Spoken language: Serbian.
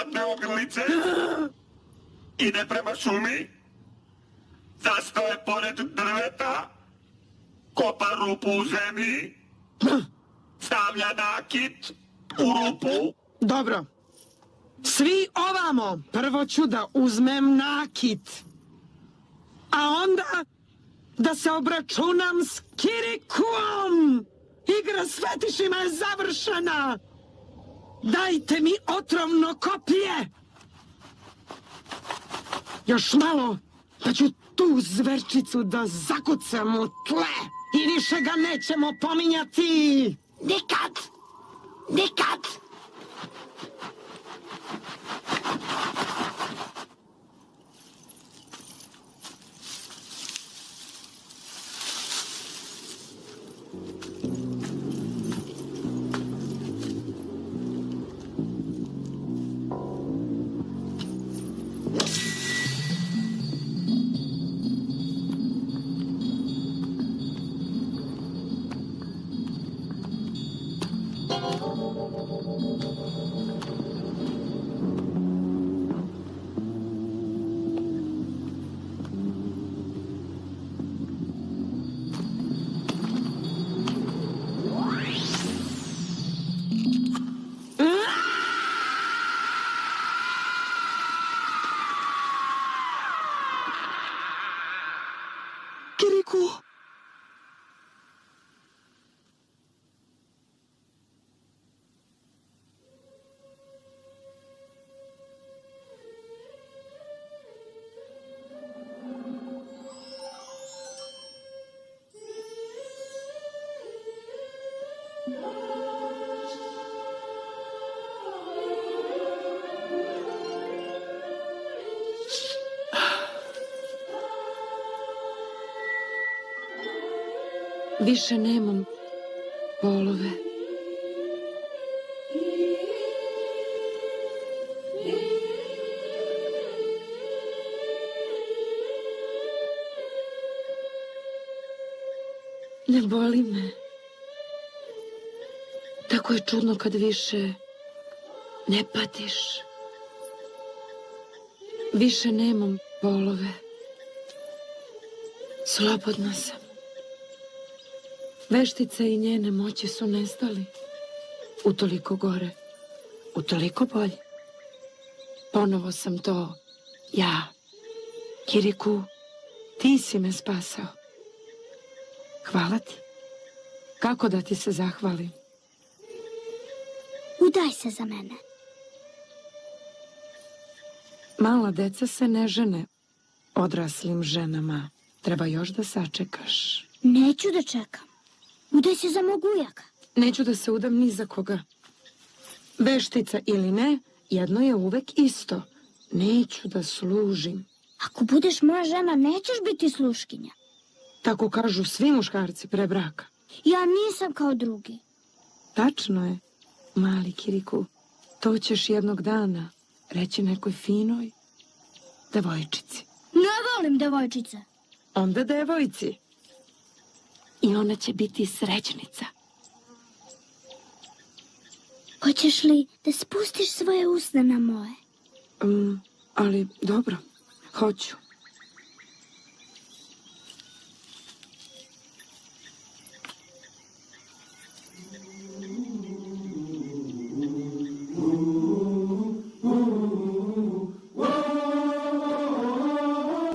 zlatne ogrlice, ide prema šumi, zastoje pored drveta, kopa rupu u zemlji, stavlja nakit u rupu. Dobro. Svi ovamo. Prvo ću da uzmem nakit. A onda da se obračunam s Kirikuom. Igra s fetišima je završena. Dajte mi otrovno koplje. Još malo, pa ću tu zverčicu da zakucam u tle i više ga nećemo pominjati. Nikad! Nikad! Kiriku! Više nemam polove. Ne boli me. Tako je čudno kad više ne patiš. Više nemam polove. Slobodna sam. Veštice i njene moći su nestali. Utoliko gore, utoliko bolje. Ponovo sam to ja. Kiriku, ti si me spasao. Hvala ti. Kako da ti se zahvalim? Udaj se za mene. Mala deca se ne žene odraslim ženama. Treba još da sačekaš. Neću da čekam. Udaj se za mog ujaka. Neću da se udam ni za koga. Veštica ili ne, jedno je uvek isto. Neću da služim. Ako budeš moja žena, nećeš biti sluškinja. Tako kažu svi muškarci pre braka. Ja nisam kao drugi. Tačno je, mali Kiriku. To ćeš jednog dana reći nekoj finoj devojčici. Ne volim devojčice. Onda devojci. I ona će biti srećnica. Hoćeš li da spustiš svoje usne na moje? Ali dobro, hoću.